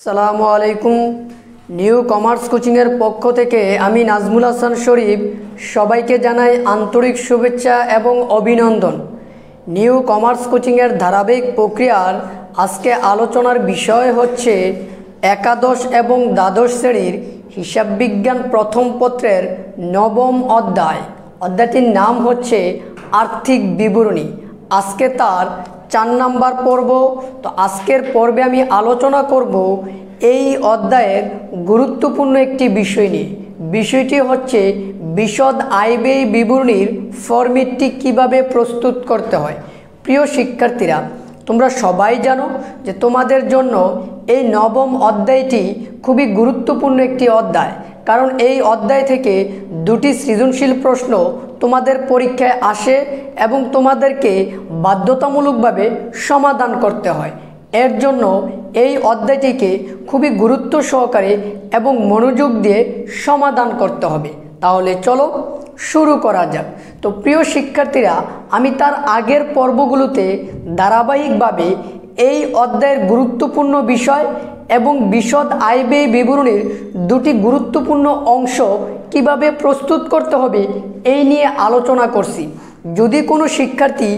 আসসালামু আলাইকুম। New commerce কোচিংয়ের পক্ষ থেকে আমি নাজমুল হাসান শরীফ সবাইকে জানাই আন্তরিক শুভেচ্ছা এবং অভিনন্দন। নিউ কমার্স কোচিংয়ের ধারাবাহিক প্রক্রিয়ার আজকে আলোচনার বিষয় হচ্ছে একাদশ এবং দ্বাদশ শ্রেণীর হিসাব বিজ্ঞান প্রথম পত্রের নবম অধ্যায়। অধ্যায়টির নাম হচ্ছে আর্থিক বিবরণী। আজকে তার 4 নাম্বার পর্ব। তো আজকের পর্বে আমি আলোচনা করব এই অধ্যায়ের গুরুত্বপূর্ণ একটি বিষয় নিয়ে। বিষয়টি হচ্ছে বিশদ আয় ব্যয় বিবরণীর ফরম্যাটটি কিভাবে প্রস্তুত করতে হয়। প্রিয় শিক্ষার্থীরা, তোমরা সবাই জানো যে তোমাদের জন্য এই নবম অধ্যায়টি খুবই গুরুত্বপূর্ণ একটি অধ্যায়, কারণ এই অধ্যায় থেকে 2টি সৃজনশীল প্রশ্ন তোমাদের পরীক্ষায় আসে এবং তোমাদেরকে বাধ্যতামূলকভাবে সমাধান করতে হয়। এর জন্য এই অধ্যায়টিকে খুবই গুরুত্ব সহকারে এবং মনোযোগ দিয়ে সমাধান করতে হবে। তাহলে চলো শুরু করা যাক। তো প্রিয় শিক্ষার্থীরা, আমি তার আগের পর্বগুলোতে ধারাবাহিকভাবে এই অধ্যায়ের গুরুত্বপূর্ণ বিষয় এবং বিশদ আয় ব্যয় বিবরণীর 2টি গুরুত্বপূর্ণ অংশ কিভাবে প্রস্তুত করতে হবে এই নিয়ে আলোচনা করছি। যদি কোনো শিক্ষার্থী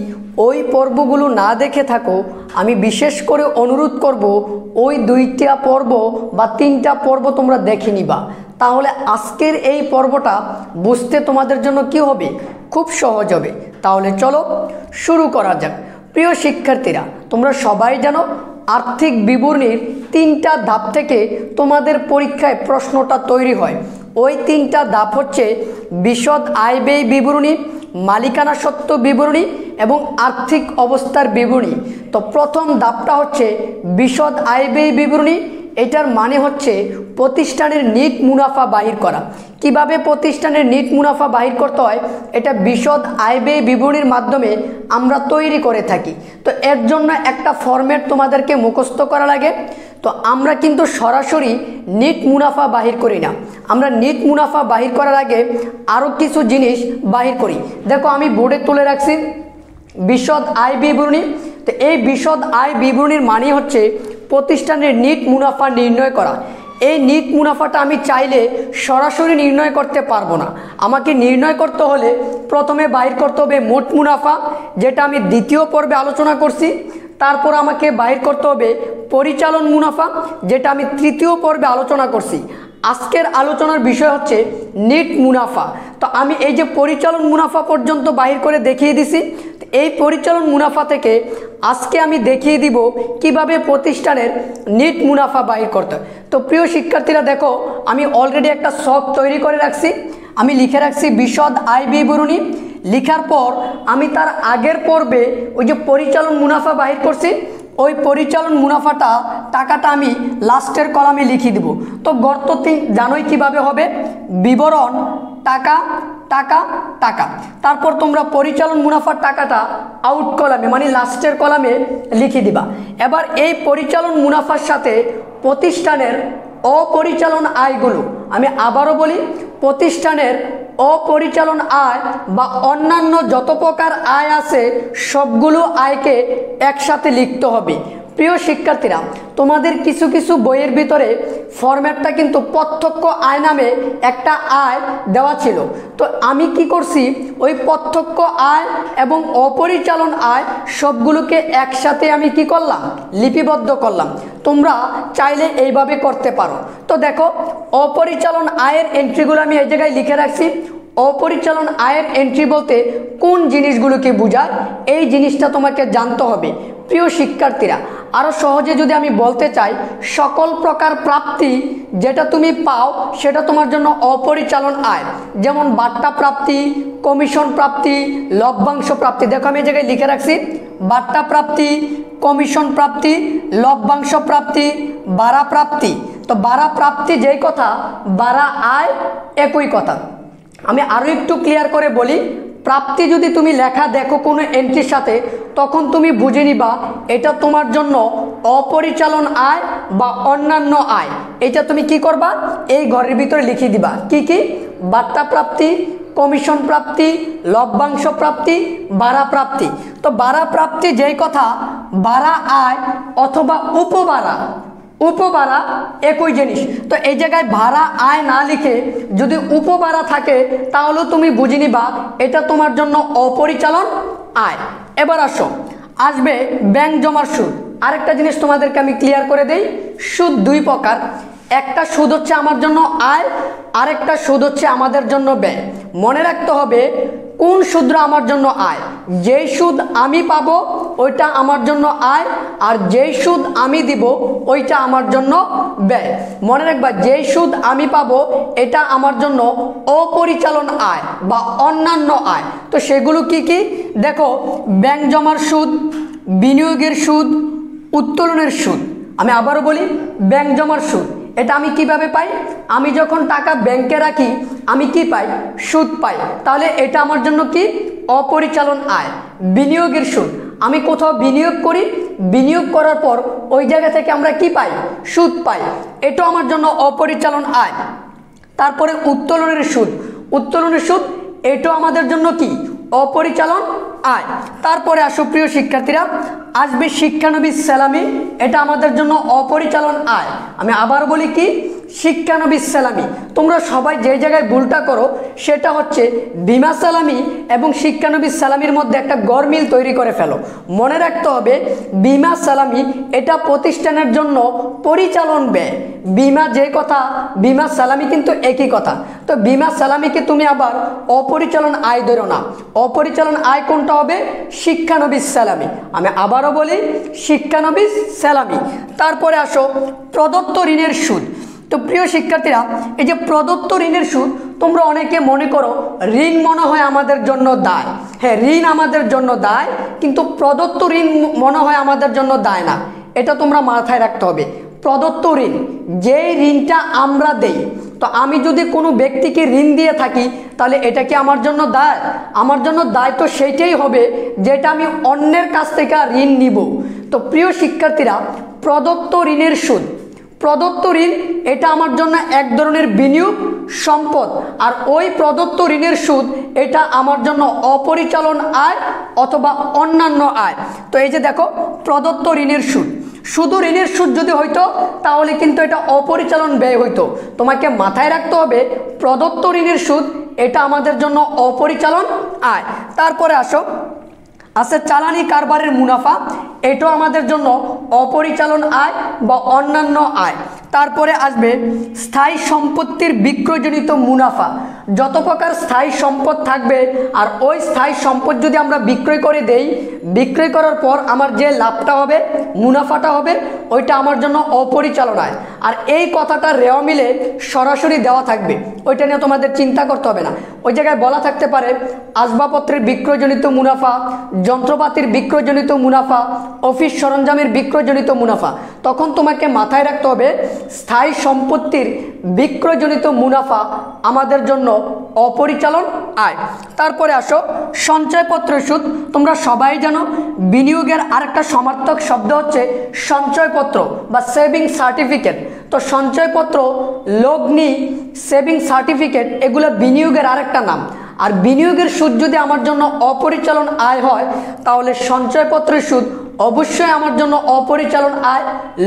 ওই পর্বগুলো না দেখে থাকো, আমি বিশেষ করে অনুরোধ করব ওই 2টা পর্ব বা 3টা পর্ব তোমরা দেখে নিবা। তাহলে আজকের এই পর্বটা বুঝতে তোমাদের জন্য কি হবে, খুব সহজ হবে। তাহলে চলো শুরু করা যাক। প্রিয় শিক্ষার্থীরা, তোমরা সবাই জানো আর্থিক বিবরণীর 3টা ধাপ থেকে তোমাদের পরীক্ষায় প্রশ্নটা তৈরি হয়। ওই 3টা ধাপ হচ্ছে বিশদ আয় ব্যয় বিবরণী, মালিকানা সত্ত্ব বিবরণী এবং আর্থিক অবস্থার বিবরণী। তো প্রথম ধাপটা হচ্ছে বিশদ আয় ব্যয় বিবরণী। এটার মানে হচ্ছে প্রতিষ্ঠানের নিট মুনাফা বাহির করা। কিভাবে প্রতিষ্ঠানের নিট মুনাফা বাহির করতে হয় এটা বিশদ আয় ব্যয় বিবরণীর মাধ্যমে আমরা তৈরি করে থাকি। তো এর জন্য একটা ফরম্যাট তোমাদেরকে মুখস্থ করা লাগে। তো আমরা কিন্তু সরাসরি নিট মুনাফা বাহির করি না, আমরা নিট মুনাফা বাহির করার আগে আরও কিছু জিনিস বাহির করি। দেখো আমি বোর্ডে তুলে রাখছি বিশদ আয় বিবরণী। তো এই বিশদ আয় বিবরণীর মানে হচ্ছে প্রতিষ্ঠানের নিট মুনাফা নির্ণয় করা। এই নিট মুনাফাটা আমি চাইলে সরাসরি নির্ণয় করতে পারবো না। আমাকে নির্ণয় করতে হলে প্রথমে বাহির করতে হবে মোট মুনাফা, যেটা আমি দ্বিতীয় পর্বে আলোচনা করছি। তারপর আমাকে বাহির করতে হবে পরিচালন মুনাফা, যেটা আমি তৃতীয় পর্বে আলোচনা করছি। আজকের আলোচনার বিষয় হচ্ছে নিট মুনাফা। তো আমি এই যে পরিচালন মুনাফা পর্যন্ত বাহির করে দেখিয়ে দিছি। এই পরিচালন মুনাফা থেকে আজকে আমি দেখিয়ে দিব কিভাবে প্রতিষ্ঠানের নিট মুনাফা বাহির করতে হয়। তো প্রিয় শিক্ষার্থীরা দেখো, আমি অলরেডি একটা ছক তৈরি করে রাখছি। আমি লিখে রাখছি বিশদ আয় বিবরণী। লিখার পর আমি তার আগের পর্বে ওই যে পরিচালন মুনাফা বাহির করছি, ওই পরিচালন মুনাফাটা টাকাটা আমি লাস্টের কলামে লিখে দিব। তো গর্তটি জানোই কিভাবে হবে, বিবরণ টাকা টাকা টাকা। তারপর তোমরা পরিচালন মুনাফার টাকাটা আউট কলামে মানে লাস্টের কলামে লিখে দিবা। এবার এই পরিচালন মুনাফার সাথে প্রতিষ্ঠানের অপরিচালন আয়গুলো, আমি আবারও বলি, প্রতিষ্ঠানের অপরিচালন আয় বা অন্যান্য যত প্রকার আয় আছে সবগুলো আয়কে একসাথে লিখতে হবে। প্রিয় শিক্ষার্থীরা, তোমাদের কিছু কিছু বইয়ের ভিতরে ফরম্যাটটা কিন্তু প্রত্যক্ষ আয় নামে একটা আয় দেওয়া ছিল। তো আমি কি করছি, ওই প্রত্যক্ষ আয় এবং অপরিচালন আয় সবগুলোকে একসাথে আমি কি করলাম, লিপিবদ্ধ করলাম। তোমরা চাইলে এইভাবে করতে পারো। তো দেখো, অপরিচালন আয়ের এন্ট্রিগুলো আমি এই জায়গায় লিখে রাখছি। অপরিচালন আয়ের এন্ট্রি বলতে কোন জিনিসগুলোকে বোঝায় এই জিনিসটা তোমাকে জানতে হবে। প্রিয় শিক্ষার্থীরা, আরও সহজে যদি আমি বলতে চাই, সকল প্রকার প্রাপ্তি যেটা তুমি পাও সেটা তোমার জন্য অপরিচালন আয়। যেমন বাট্টা প্রাপ্তি, কমিশন প্রাপ্তি, লভ্যাংশ প্রাপ্তি। দেখো আমি এই জায়গায় লিখে রাখছি বাট্টা প্রাপ্তি, কমিশন প্রাপ্তি, লভ্যাংশ প্রাপ্তি, বাড়া প্রাপ্তি। তো বাড়া প্রাপ্তি যেই কথা, বাড়া আয় একই কথা। আমি আরও একটু ক্লিয়ার করে বলি, প্রাপ্তি যদি তুমি লেখা দেখো কোনো এন্ট্রির সাথে, তখন তুমি বুঝে নিবা এটা তোমার জন্য অপরিচালন আয় বা অন্যান্য আয়। এটা তুমি কি করবা, এই ঘরের ভিতরে লিখে দিবা কি কি, বাট্টা প্রাপ্তি, কমিশন প্রাপ্তি, লভ্যাংশ প্রাপ্তি, বাড়া প্রাপ্তি। তো বাড়া প্রাপ্তি যেই কথা, বাড়া আয় অথবা উপবাড়া উপভাড়া একই জিনিস। তো এই জায়গায় ভাড়া আয় না লিখে যদি উপভাড়া থাকে তাহলে তুমি বুঝে নিবা এটা তোমার জন্য অপরিচালন আয়। এবার আসবে ব্যাংক জমার সুদ। আরেকটা জিনিস তোমাদেরকে আমি ক্লিয়ার করে দেই, সুদ দুই প্রকার, একটা সুদ হচ্ছে আমার জন্য আয়, আরেকটা সুদ হচ্ছে আমাদের জন্য ব্যয়। মনে রাখতে হবে কোন সুদটা আমার জন্য আয়, যেই সুদ আমি পাবো ওইটা আমার জন্য আয়, আর যেই সুদ আমি দিব ওইটা আমার জন্য ব্যয়। মনে রাখবা যেই সুদ আমি পাবো এটা আমার জন্য অপরিচালন আয় বা অন্যান্য আয়। তো সেগুলো কি কি দেখো, ব্যাংক জমার সুদ, বিনিয়োগের সুদ, উত্তোলনের সুদ। আমি আবারও বলি, ব্যাংক জমার সুদ এটা আমি কিভাবে পাই, আমি যখন টাকা ব্যাংকে রাখি আমি কি পাই, সুদ পাই, তাহলে এটা আমার জন্য কি অপরিচালন আয়। বিনিয়োগের সুদ, আমি কোথাও বিনিয়োগ করি, বিনিয়োগ করার পর ওই জায়গা থেকে আমরা কি পাই, সুদ পাই, এটা আমার জন্য অপরিচালন আয়। তারপরে উত্তোলনের সুদ, উত্তোলনের সুদ এটাও আমাদের জন্য কি অপরিচালন আয়। তারপরে প্রিয় শিক্ষার্থীরা আসবে শিক্ষানবিশ স্যালামি, এটা আমাদের জন্য অপরিচালন আয়। আমি আবার বলি কি, শিক্ষানবিশ স্যালামি। তোমরা সবাই যে জায়গায় ভুলটা করো সেটা হচ্ছে বিমা স্যালামি এবং শিক্ষানবিশ স্যালামির মধ্যে একটা গরমিল তৈরি করে ফেলো। মনে রাখতে হবে বিমা স্যালামি এটা প্রতিষ্ঠানের জন্য পরিচালন ব্যয়, বিমা যে কথা বিমা স্যালামি কিন্তু একই কথা। তো বিমা স্যালামিকে তুমি আবার অপরিচালন আয় ধরো না, অপরিচালন আয় কোনটা হবে, শিক্ষানবিশ স্যালামি। আমি আবারও বলি শিক্ষানবিশ স্যালামি। তারপরে প্রদত্ত ঋণের সুদ। তো প্রিয় শিক্ষার্থীরা এই যে প্রদত্ত ঋণের সুদ, তোমরা অনেকে মনে করো ঋণ মনে হয় আমাদের জন্য দায়। হ্যাঁ, ঋণ আমাদের জন্য দায়, কিন্তু প্রদত্ত ঋণ মনে হয় আমাদের জন্য দায় না। এটা তোমরা মাথায় রাখতে হবে। প্রদত্ত ঋণ, যেই ঋণটা আমরা দেই, তো আমি যদি কোনো ব্যক্তিকে ঋণ দিয়ে থাকি তাহলে এটা কি আমার জন্য দায়, আমার জন্য দায় তো সেইটাই হবে যেটা আমি অন্যের কাছ থেকে ঋণ নিব। তো প্রিয় শিক্ষার্থীরা প্রদত্ত ঋণের সুদ, প্রদত্ত ঋণ এটা আমার জন্য এক ধরনের বিনিয়োগ সম্পদ, আর ওই প্রদত্ত ঋণের সুদ এটা আমার জন্য অপরিচালন আয় অথবা অন্যান্য আয়। তো এই যে দেখো প্রদত্ত ঋণের সুদ, শুধু ঋণের সুদ যদি হইতো তাহলে কিন্তু এটা অপরিচালন ব্যয় হইতো। তোমাকে মাথায় রাখতে হবে প্রদত্ত ঋণের সুদ এটা আমাদের জন্য অপরিচালন আয়। তারপরে আছে চালানি কারবারের মুনাফা, এটাও আমাদের জন্য অপরিচালন আয় বা অন্যান্য আয়। তারপরে আসবে স্থায়ী সম্পত্তির বিক্রয়জনিত মুনাফা। যত প্রকার স্থায়ী সম্পদ থাকবে আর ওই স্থায়ী সম্পদ যদি আমরা বিক্রয় করে দেই, বিক্রয় করার পর আমার যে লাভটা হবে, মুনাফাটা হবে, ওইটা আমার জন্য অপরিচালন আয়। আর এই কথাটা রেওয়া মিলে সরাসরি দেওয়া থাকবে, ওইটা নিয়ে তোমাদের চিন্তা করতে হবে না। ওই জায়গায় বলা থাকতে পারে আসবাবপত্রের বিক্রয়জনিত মুনাফা, যন্ত্রপাতির বিক্রয়জনিত মুনাফা, অফিস সরঞ্জামের বিক্রয়জনিত মুনাফা। তখন তোমাকে মাথায় রাখতে হবে স্থায়ী সম্পত্তির বিক্রয়জনিত মুনাফা আমাদের জন্য অপরিচালন আয়। তারপরে সঞ্চয়পত্রের সুদ। তোমরা সবাই জানো বিনিয়োগের আরেকটা সমার্থক শব্দ হচ্ছে সঞ্চয়পত্র বা সেভিং সার্টিফিকেট। তো সঞ্চয়পত্র, লগ্নি, সেভিং সার্টিফিকেট এগুলো বিনিয়োগের আরেকটা নাম। আর বিনিয়োগের সুদ যদি আমার জন্য অপরিচালন আয় হয় তাহলে সঞ্চয়পত্রের সুদ অবশ্যই আমার জন্য অপরিচালন আয়,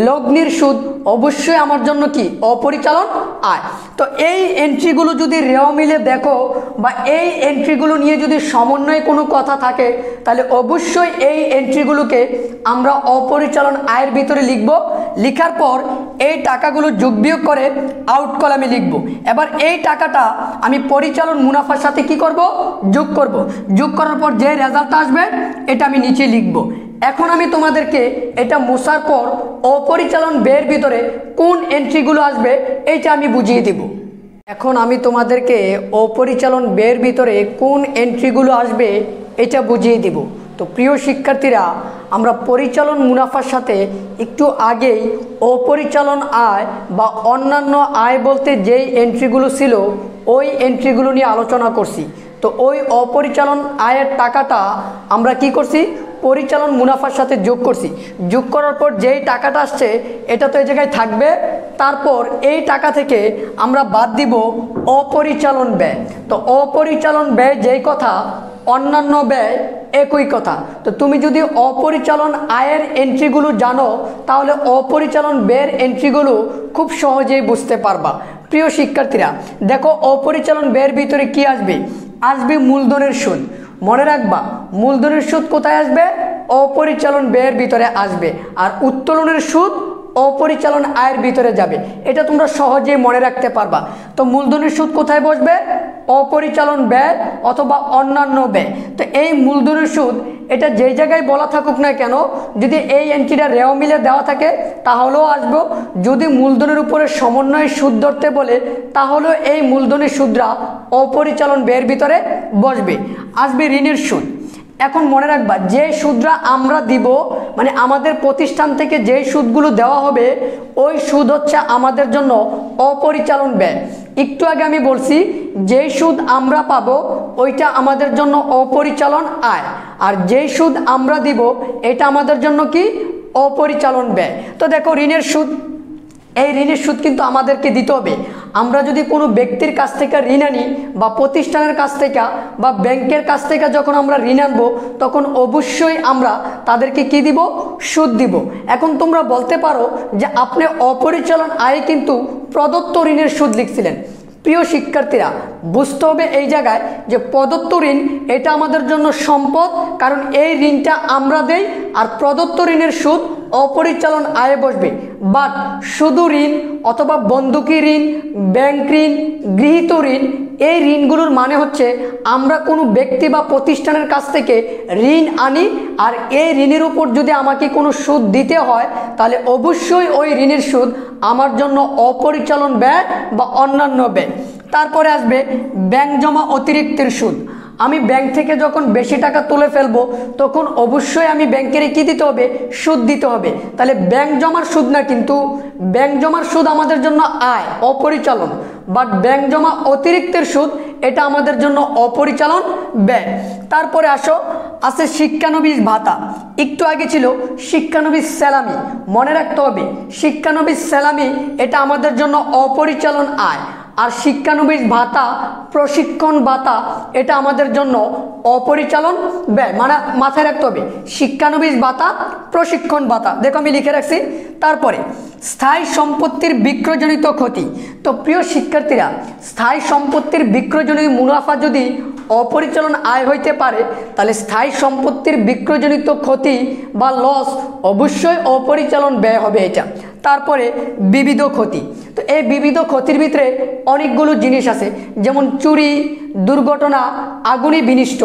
লগ্নির সুদ অবশ্যই আমার জন্য কি অপরিচালন আয়। তো এই এন্ট্রিগুলো যদি রেওয়া মিলে দেখো বা এই এন্ট্রিগুলো নিয়ে যদি সমন্বয়ে কোনো কথা থাকে তাহলে অবশ্যই এই এন্ট্রিগুলোকে আমরা অপরিচালন আয়ের ভিতরে লিখব। লিখার পর এই টাকাগুলো যোগ বিয়োগ করে আউট কলামে লিখব। এবার এই টাকাটা আমি পরিচালন মুনাফার সাথে কি করব, যোগ করব। যোগ করার পর যে রেজাল্ট আসবে এটা আমি নিচে লিখব। এখন আমি তোমাদেরকে এটা মোছার পর অপরিচালন ব্যয়ের ভিতরে কোন এন্ট্রিগুলো আসবে এইটা আমি বুঝিয়ে দিব। এখন আমি তোমাদেরকে অপরিচালন ব্যয়ের ভিতরে কোন এন্ট্রিগুলো আসবে এটা বুঝিয়ে দিব। তো প্রিয় শিক্ষার্থীরা, আমরা পরিচালন মুনাফার সাথে একটু আগেই অপরিচালন আয় বা অন্যান্য আয় বলতে যেই এন্ট্রিগুলো ছিল ওই এন্ট্রিগুলো নিয়ে আলোচনা করছি। তো ওই অপরিচালন আয়ের টাকাটা আমরা কি করছি, পরিচালন মুনাফার সাথে যোগ করছি। যোগ করার পর যেই টাকাটা আসছে এটা তো এই জায়গায় থাকবে। তারপর এই টাকা থেকে আমরা বাদ দিব অপরিচালন ব্যয়। তো অপরিচালন ব্যয় যেই কথা, অন্যান্য ব্যয় একই কথা। তো তুমি যদি অপরিচালন আয়ের এন্ট্রিগুলো জানো তাহলে অপরিচালন ব্যয়ের এন্ট্রিগুলো খুব সহজেই বুঝতে পারবা। প্রিয় শিক্ষার্থীরা দেখো, অপরিচালন ব্যয়ের ভিতরে কি আসবে? আসবে মূলধনের সুদ। মনে রাখবা, মূলধনের সুদ কোথায় আসবে? অপরিচালন ব্যয়ের ভিতরে আসবে। আর উত্তোলনের সুদ অপরিচালন আয়ের ভিতরে যাবে। এটা তোমরা সহজেই মনে রাখতে পারবা। তো মূলধনের সুদ কোথায় বসবে? অপরিচালন ব্যয় অথবা অন্যান্য ব্যয়। তো এই মূলধনের সুদ এটা যেই জায়গায় বলা থাকুক না কেন, যদি এই এন্ট্রিটা রেওয়া মিলে দেওয়া থাকে তাহলেও আসবো। যদি মূলধনের উপরে সমন্বয়ে সুদ ধরতে বলে তাহলেও এই মূলধনের সুদরা অপরিচালন ব্যয়ের ভিতরে বসবে। আসবে ঋণের সুদ। এখন মনে রাখবা, যে সুদরা আমরা দিব, মানে আমাদের প্রতিষ্ঠান থেকে যেই সুদগুলো দেওয়া হবে ওই সুদ হচ্ছে আমাদের জন্য অপরিচালন ব্যয়। একটু আগে আমি বলছি যেই সুদ আমরা পাবো ওইটা আমাদের জন্য অপরিচালন আয়, আর যেই সুদ আমরা দিব এটা আমাদের জন্য কি? অপরিচালন ব্যয়। তো দেখো, ঋণের সুদ, এই ঋণের সুদ কিন্তু আমাদেরকে দিতে হবে। আমরা যদি কোনো ব্যক্তির কাছ থেকে ঋণ আনি বা প্রতিষ্ঠানের কাছ থেকে বা ব্যাংকের কাছ থেকে যখন আমরা ঋণ আনবো তখন অবশ্যই আমরা তাদেরকে কি দিব? সুদ দিব। এখন তোমরা বলতে পারো যে আপনি অপরিচালন আয়ে কিন্তু প্রদত্ত ঋণের সুদ লিখছিলেন। প্রিয় শিক্ষার্থীরা, বুঝতে হবে এই জায়গায় যে প্রদত্ত ঋণ এটা আমাদের জন্য সম্পদ, কারণ এই ঋণটা আমরা দেই, আর প্রদত্ত ঋণের সুদ অপরিচালন আয়ে বসবে। বাট শুধু ঋণ অথবা বন্ধকি ঋণ, ব্যাংক ঋণ, গৃহীত ঋণ, এই ঋণগুলোর মানে হচ্ছে আমরা কোনো ব্যক্তি বা প্রতিষ্ঠানের কাছ থেকে ঋণ আনি, আর এই ঋণের উপর যদি আমাকে কোনো সুদ দিতে হয় তাহলে অবশ্যই ওই ঋণের সুদ আমার জন্য অপরিচালন ব্যয় বা অন্যান্য ব্যয়। তারপরে আসবে ব্যাংক জমা অতিরিক্তের সুদ। আমি ব্যাংক থেকে যখন বেশি টাকা তুলে ফেলবো তখন অবশ্যই আমি ব্যাংকের কি দিতে হবে? সুদ দিতে হবে। তাহলে ব্যাংক জমার সুদ না, কিন্তু ব্যাংক জমার সুদ আমাদের জন্য আয়, অপরিচালন। বাট ব্যাংক জমা অতিরিক্তের সুদ এটা আমাদের জন্য অপরিচালন ব্যয়। তারপরে আছে শিক্ষানবিশ ভাতা। একটু আগে ছিল শিক্ষানবিশ স্যালামি। মনে রাখতে হবে, শিক্ষানবিশ স্যালামি এটা আমাদের জন্য অপরিচালন আয়, আর শিক্ষানবিশ ভাতা, প্রশিক্ষণ ভাতা এটা আমাদের জন্য অপরিচালন ব্যয়। মানে মাথায় রাখতে হবে, শিক্ষানবিশ ভাতা, প্রশিক্ষণ ভাতা। দেখো আমি লিখে রাখছি। তারপরে স্থায়ী সম্পত্তির বিক্রয়জনিত ক্ষতি। তো প্রিয় শিক্ষার্থীরা, স্থায়ী সম্পত্তির বিক্রয়জনিত মুনাফা যদি অপরিচালন আয় হইতে পারে তাহলে স্থায়ী সম্পত্তির বিক্রয়জনিত ক্ষতি বা লস অবশ্যই অপরিচালন ব্যয় হবে এটা। তারপরে বিবিধ ক্ষতি। তো এই বিবিধ ক্ষতির ভিতরে অনেকগুলো জিনিস আছে, যেমন চুরি, দুর্ঘটনা, আগুনে বিনষ্ট,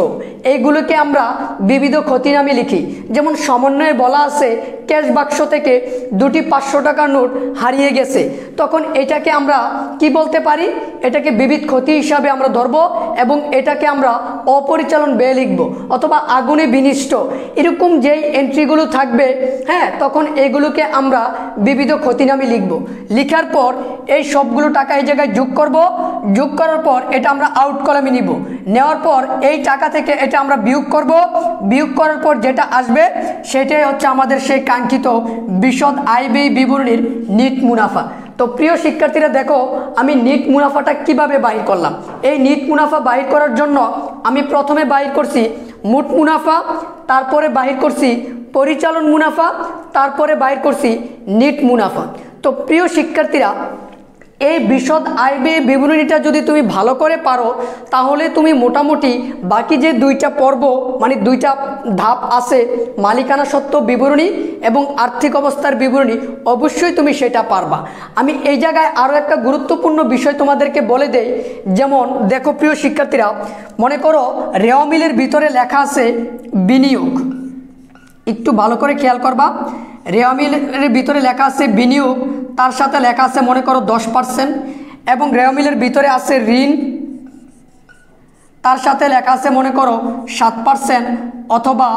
এইগুলোকে আমরা বিবিধ ক্ষতি নামে লিখি। যেমন সমন্বয়ে বলা আছে ক্যাশ বাক্স থেকে দুটি 500 টাকার নোট হারিয়ে গেছে, তখন এটাকে আমরা কি বলতে পারি? এটাকে বিবিধ ক্ষতি হিসাবে আমরা ধরব এবং এটাকে আমরা অপরিচালন ব্যয় লিখব। অথবা আগুনে বিনষ্ট, এরকম যেই এন্ট্রিগুলো থাকবে, হ্যাঁ, তখন এগুলোকে আমরা বিবিধ ক্ষতি নামে লিখব। লিখার পর এই সবগুলো টাকা এই জায়গায় যোগ করব। যোগ করার পর এটা আমরা আউট কলামে নিব। নেওয়ার পর এই টাকা থেকে এটা আমরা বিয়োগ করব। বিয়োগ করার পর যেটা আসবে সেটাই হচ্ছে আমাদের সেই কাঙ্ক্ষিত বিশদ আয় ব্যয় বিবরণীর নিট মুনাফা। তো প্রিয় শিক্ষার্থীরা দেখো, আমি নিট মুনাফাটা কিভাবে বাহির করলাম। এই নিট মুনাফা বাহির করার জন্য আমি প্রথমে বাহির করছি মোট মুনাফা, তারপরে বাহির করছি পরিচালন মুনাফা, তারপরে বাহির করছি নিট মুনাফা। তো প্রিয় শিক্ষার্থীরা, এই বিশদ আয় ব্যয় বিবরণীটা যদি তুমি ভালো করে পারো তাহলে তুমি মোটামুটি বাকি যে দুইটা পর্ব, মানে দুইটা ধাপ আছে, মালিকানা সত্ত্ব বিবরণী এবং আর্থিক অবস্থার বিবরণী, অবশ্যই তুমি সেটা পারবা। আমি এই জায়গায় আরও একটা গুরুত্বপূর্ণ বিষয় তোমাদেরকে বলে দেই। যেমন দেখো প্রিয় শিক্ষার্থীরা, মনে করো রেওয়া মিলের ভিতরে লেখা আছে বিনিয়োগ। একটু ভালো করে খেয়াল করবা, রেওয়া মিলের ভিতরে লেখা আছে বিনিয়োগ, তার সাথে লেখা আছে মনে করো 10%, এবং রেওয়া মিলের ভিতরে আছে ঋণ, তার সাথে লেখা আছে মনে করো 7% অথবা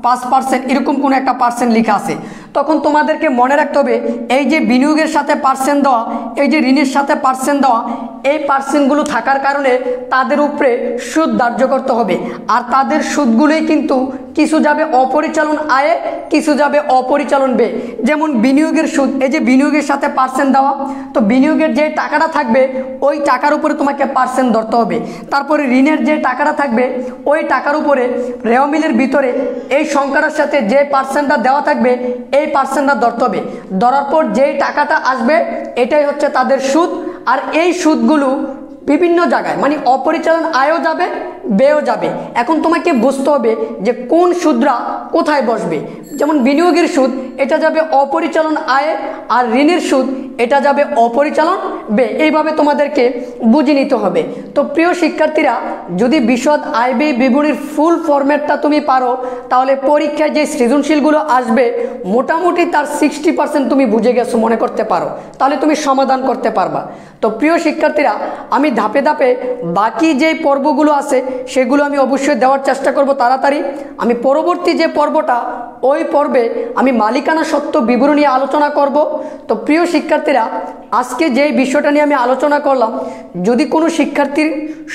5%, এরকম কোনো একটা পার্সেন্ট লেখা আছে। তখন তোমাদেরকে মনে রাখতে হবে এই যে বিনিয়োগের সাথে পার্সেন্ট দেওয়া, এই যে ঋণের সাথে পার্সেন্ট দেওয়া, এই পার্সেন্টগুলো থাকার কারণে তাদের উপরে সুদ ধার্য করতে হবে। আর তাদের সুদগুলোই কিন্তু কি কিছু যাবে অপরিচালন আয়ে, কিছু যাবে অপরিচালন ব্যয়। যেমন বিনিয়োগের সুদ, এই যে বিনিয়োগের সাথে পার্সেন্ট দেওয়া, তো বিনিয়োগের যে টাকাটা থাকবে ওই টাকার উপরে তোমাকে পার্সেন্ট ধরতে হবে। তারপরে ঋণের যে টাকাটা থাকবে ওই টাকার উপরে রেওয়া মিলের ভিতরে এই সংখ্যাটার সাথে যে পার্সেন্টটা দেওয়া থাকবে এই পার্সেন্টটা ধরতে হবে। ধরার পর যেই টাকাটা আসবে এটাই হচ্ছে তাদের সুদ। আর এই সুদগুলো বিভিন্ন জায়গায় মানে অপরিচালন আয়ও যাবে, ব্যয়ও যাবে। এখন তোমাকে বুঝতে হবে যে কোন সুদরা কোথায় বসবে। যেমন বিনিয়োগের সুদ এটা যাবে অপরিচালন আয়ে, আর ঋণের সুদ এটা যাবে অপরিচালন ব্যয়। এইভাবে তোমাদেরকে বুঝে নিতে হবে। তো প্রিয় শিক্ষার্থীরা, যদি বিশদ আয় ব্যয় বিবরণীর ফুল ফরম্যাটটা তুমি পারো তাহলে পরীক্ষায় যে সৃজনশীলগুলো আসবে মোটামুটি তার 60% তুমি বুঝে গেছো মনে করতে পারো, তাহলে তুমি সমাধান করতে পারবা। তো প্রিয় শিক্ষার্থীরা, আমি ধাপে ধাপে বাকি যে পর্বগুলো আছে সেগুলো আমি অবশ্যই দেওয়ার চেষ্টা করব তাড়াতাড়ি। আমি পরবর্তী যে পর্বটা ওই পর্বে আমি মালিকানা সত্ত্ব বিবরণ নিয়ে আলোচনা করব। তো প্রিয় শিক্ষার্থীরা, আজকে যে বিষয়টা নিয়ে আমি আলোচনা করলাম, যদি কোনো শিক্ষার্থীর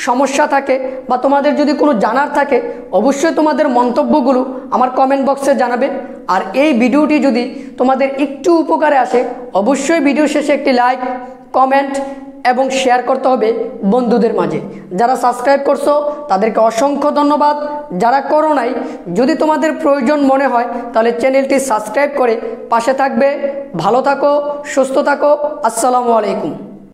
সমস্যা থাকে বা তোমাদের যদি কোনো জানার থাকে অবশ্যই তোমাদের মন্তব্যগুলো আমার কমেন্ট বক্সে জানাবে। আর এই ভিডিওটি যদি তোমাদের একটু উপকারে আসে অবশ্যই ভিডিও শেষে একটি লাইক, কমেন্ট এবং শেয়ার করতে হবে বন্ধুদের মাঝে। যারা সাবস্ক্রাইব করছো তাদেরকে অসংখ্য ধন্যবাদ। যারা করো নাই, যদি তোমাদের প্রয়োজন মনে হয় তাহলে চ্যানেলটি সাবস্ক্রাইব করে পাশে থাকবে। ভালো থাকো, সুস্থ থাকো। আসসালামু আলাইকুম।